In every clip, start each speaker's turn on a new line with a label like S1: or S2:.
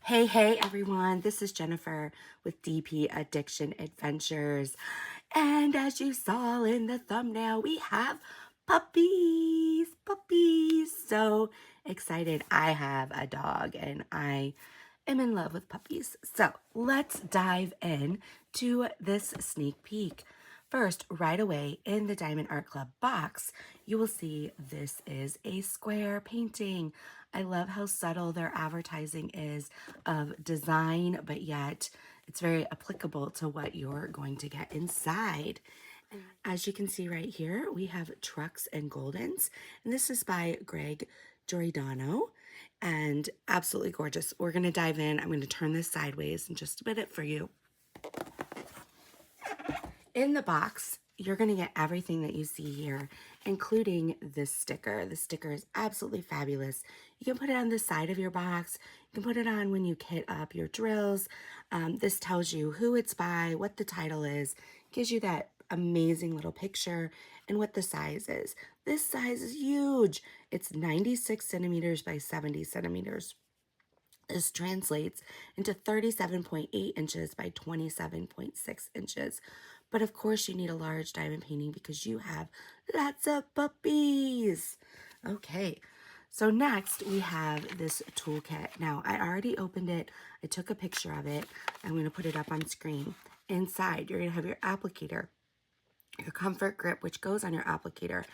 S1: Hey everyone, this is Jennifer with DP Addiction Adventures. And as you saw in the thumbnail, we have puppies. So excited. I have a dog and I am in love with puppies. So let's dive in to this sneak peek. First, right away in the Diamond Art Club box, you will see this is a square painting. I love how subtle their advertising is of design, but yet it's very applicable to what you're going to get inside. As you can see right here, we have Trucks and Goldens, and this is by Greg Giordano, and absolutely gorgeous. We're going to dive in. I'm going to turn this sideways in just a minute for you. In the box, you're going to get everything that you see here, including this sticker. The sticker is absolutely fabulous. You can put it on the side of your box. You can put it on when you kit up your drills. This tells you who it's by, what the title is, gives you that amazing little picture, and what the size is. This size is huge. It's 96 centimeters by 70 centimeters. This translates into 37.8 inches by 27.6 inches. But of course you need a large diamond painting because you have lots of puppies. Okay, so next we have this toolkit. Now I already opened it. I took a picture of it. I'm going to put it up on screen. Inside you're going to have your applicator, your comfort grip, which goes on your applicator.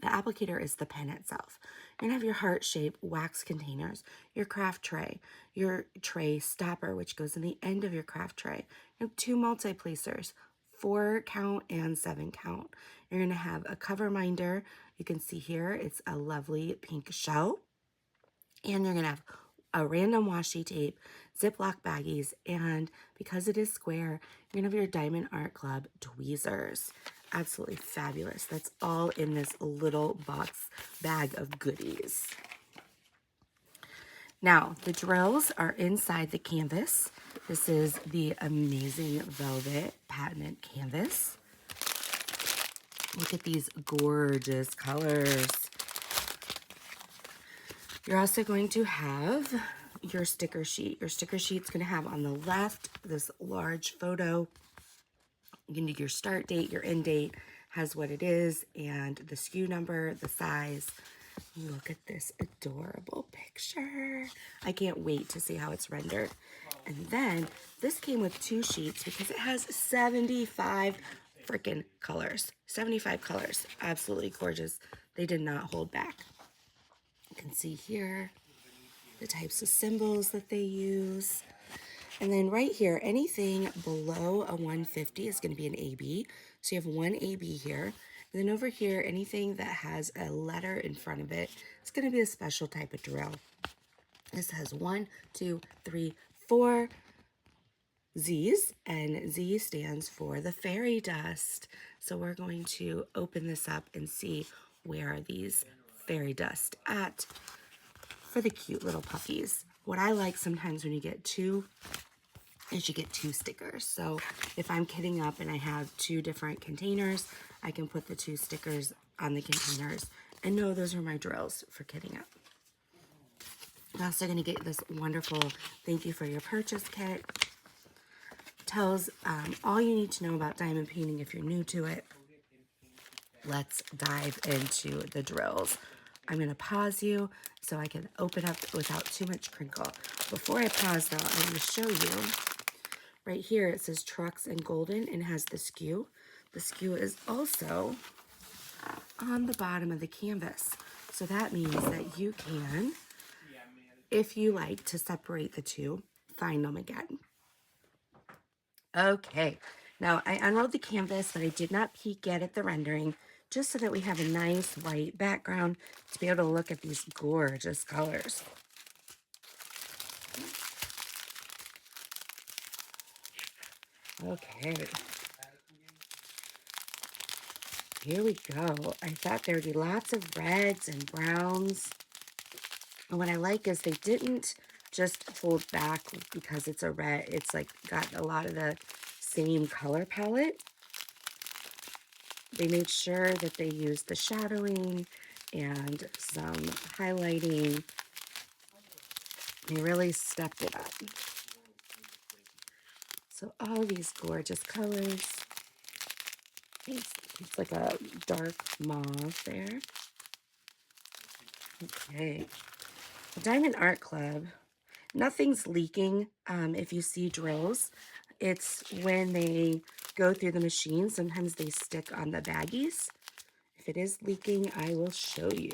S1: The applicator is the pen itself. You're gonna have your heart-shaped wax containers, your craft tray, your tray stopper, which goes in the end of your craft tray. You have 2 multi-placers, 4 count and 7 count. You're gonna have a cover minder. You can see here, it's a lovely pink shell. And you're gonna have a random washi tape, Ziploc baggies, and because it is square, you're gonna have your Diamond Art Club tweezers. Absolutely fabulous. That's all in this little box bag of goodies. Now, the drills are inside the canvas. This is the amazing velvet patent canvas. Look at these gorgeous colors. You're also going to have your sticker sheet. Your sticker sheet's going to have on the left this large photo. You can do your start date, your end date, has what it is, and the SKU number, the size. Look at this adorable picture. I can't wait to see how it's rendered. And then this came with 2 sheets because it has 75 freaking colors. 75 colors. Absolutely gorgeous. They did not hold back. You can see here the types of symbols that they use. And then right here, anything below a 150 is going to be an AB. So you have 1 AB here. And then over here, anything that has a letter in front of it, it's going to be a special type of drill. This has 1, 2, 3, 4 Z's, and Z stands for the fairy dust. So we're going to open this up and see where are these fairy dust at for the cute little puppies. What I like sometimes when you get 2 is you get 2 stickers. So if I'm kitting up and I have 2 different containers, I can put the 2 stickers on the containers and know those are my drills for kitting up. I'm also going to get this wonderful thank you for your purchase kit. Tells all you need to know about diamond painting if you're new to it. Let's dive into the drills. I'm going to pause you so I can open up without too much crinkle. Before I pause though, I'm going to show you. Right here it says Trucks and Golden and has the SKU. The SKU is also on the bottom of the canvas. So that means that you can, if you like to separate the two, find them again. Okay, now I unrolled the canvas, but I did not peek yet at the rendering, just so that we have a nice white background to be able to look at these gorgeous colors. Okay. Here we go. I thought there would be lots of reds and browns. And what I like is they didn't just hold back because it's a red. It's like got a lot of the same color palette. They made sure that they used the shadowing and some highlighting. They really stepped it up. So all these gorgeous colors. It's like a dark mauve there. Okay. The Diamond Art Club. Nothing's leaking. If you see drills, it's when they go through the machine. Sometimes they stick on the baggies. If it is leaking, I will show you.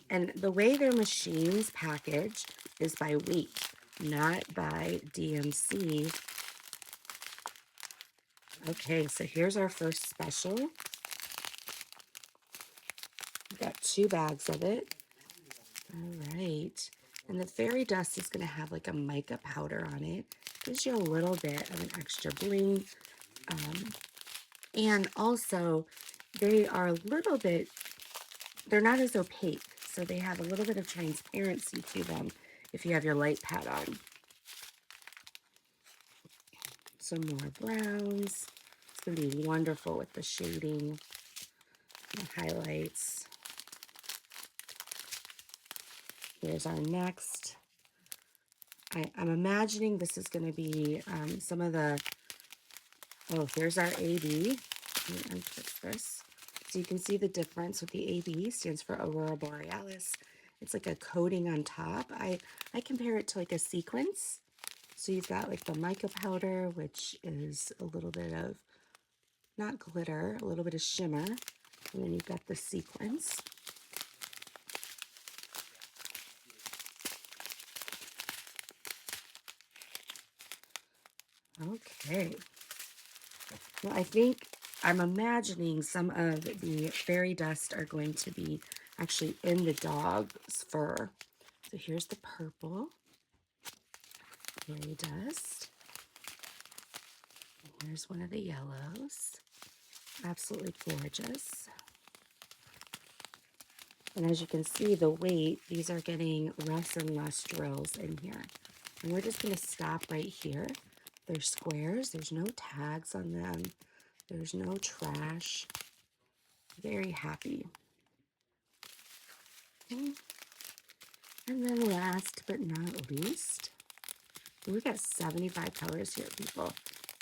S1: And the way their machines package is by weight, not by DMC. Okay, so here's our first special. We've got 2 bags of it. All right. And the fairy dust is going to have like a mica powder on it. Gives you a little bit of an extra bling. And also, they are a little bit, they're not as opaque. So they have a little bit of transparency to them if you have your light pad on. Some more browns. It's going to be wonderful with the shading, the highlights. Here's our next. I'm imagining this is going to be some of the, oh, here's our AB. Let me unfix this. So you can see the difference with the AB, stands for Aurora Borealis. It's like a coating on top. I compare it to like a sequence. So you've got like the mica powder, which is a little bit of, not glitter, a little bit of shimmer. And then you've got the sequence. Okay. Well, I'm imagining some of the fairy dust are going to be actually in the dog's fur. So here's the purple fairy dust. Here's one of the yellows. Absolutely gorgeous. And as you can see, the weight, these are getting less and less drills in here. And we're just going to stop right here. They're squares. There's no tags on them. There's no trash. Very happy. Okay. And then last but not least, we've got 75 colors here, people.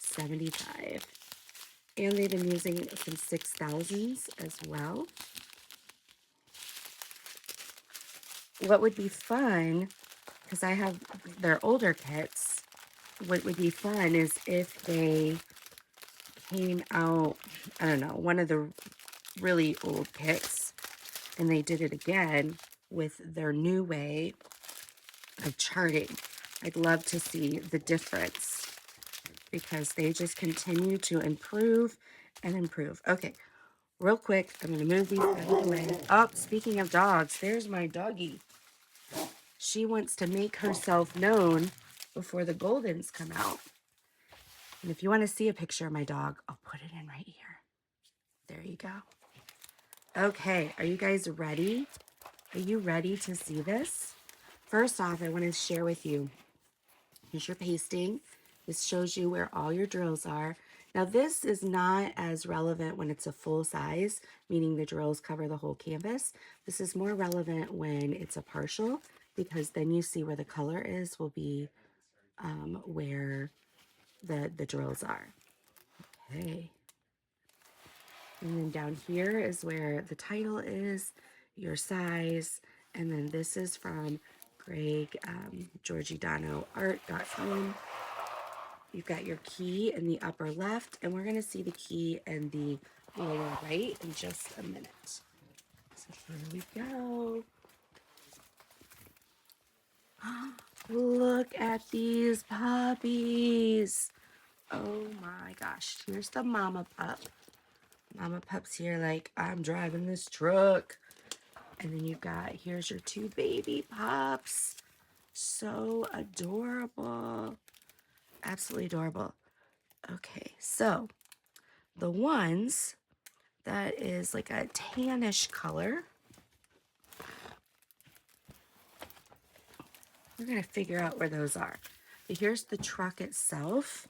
S1: 75. And they've been using some 6000s as well. What would be fun, because I have their older kits, what would be fun is if they came out, I don't know, one of the really old kits, and they did it again with their new way of charting. I'd love to see the difference because they just continue to improve and improve. Okay, real quick, I'm going to move these out of the way. Oh, speaking of dogs, there's my doggie. She wants to make herself known before the Goldens come out. And if you want to see a picture of my dog, I'll put it in right here. There you go. Okay, are you guys ready? Are you ready to see this? First off, I want to share with you, here's your pasting. This shows you where all your drills are. Now this is not as relevant when it's a full size, meaning the drills cover the whole canvas. This is more relevant when it's a partial, because then you see where the color is will be where the drills are. Okay. And then down here is where the title is, your size, and then this is from Greg, Giordano art.com. You've got your key in the upper left, and we're going to see the key in the lower right in just a minute. So here we go. Look at these puppies. Oh my gosh. Here's the mama pup. Mama pup's here like, I'm driving this truck. And then you've got, here's your 2 baby pups. So adorable. Absolutely adorable. Okay, so the ones that is like a tannish color, we're going to figure out where those are. But here's the truck itself.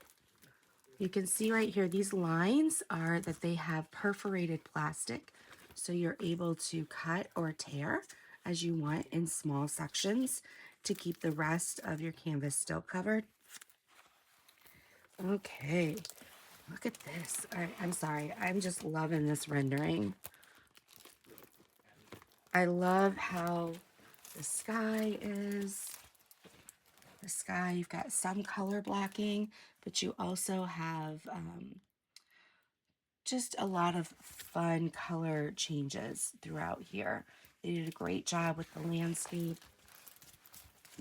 S1: You can see right here, these lines are that they have perforated plastic. so you're able to cut or tear as you want in small sections to keep the rest of your canvas still covered. Okay, look at this. All right, I'm sorry. I'm just loving this rendering. I love how the sky is. The sky, you've got some color blocking, but you also have just a lot of fun color changes throughout here. They did a great job with the landscape.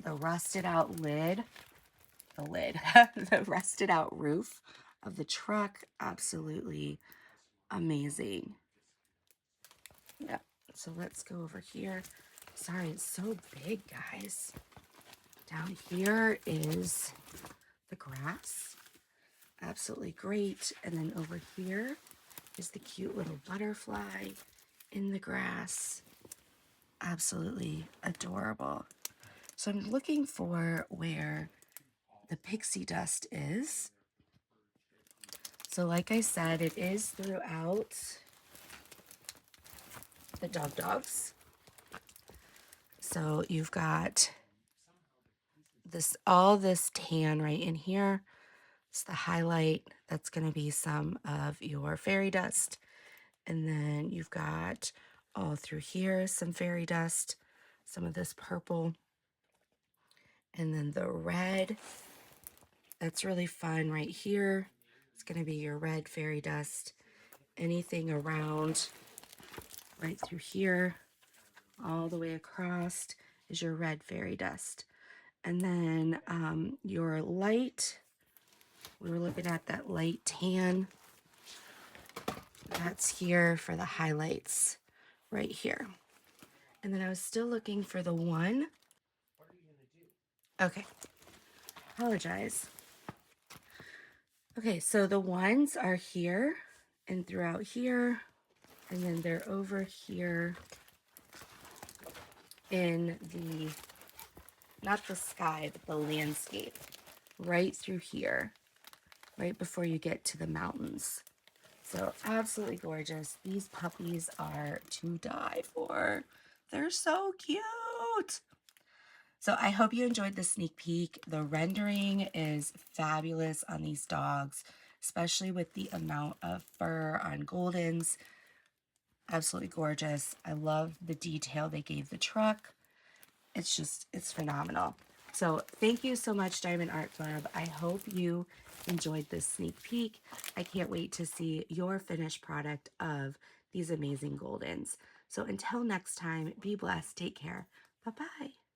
S1: The rusted out lid, the rusted out roof of the truck, absolutely amazing. Yep. So let's go over here. Sorry, it's so big, guys. Down here is the grass. Absolutely great. And then over here is the cute little butterfly in the grass. Absolutely adorable. So I'm looking for where the pixie dust is. So like I said, it is throughout the dogs. So you've got all this tan right in here. It's the highlight. That's going to be some of your fairy dust. And then you've got all through here some fairy dust, some of this purple. And then the red, that's really fun right here. It's going to be your red fairy dust. Anything around right through here, all the way across is your red fairy dust. And then your light, we were looking at that light tan. That's here for the highlights right here. And then I was still looking for the one. Okay, apologize. Okay, so the ones are here and throughout here, and then they're over here in the, not the sky, but the landscape, right through here, right before you get to the mountains. So absolutely gorgeous. These puppies are to die for. They're so cute. So I hope you enjoyed the sneak peek. The rendering is fabulous on these dogs, especially with the amount of fur on Goldens. Absolutely gorgeous. I love the detail they gave the truck. It's phenomenal. So thank you so much, Diamond Art Club. I hope you enjoyed this sneak peek. I can't wait to see your finished product of these amazing Goldens. So until next time, be blessed. Take care. Bye-bye.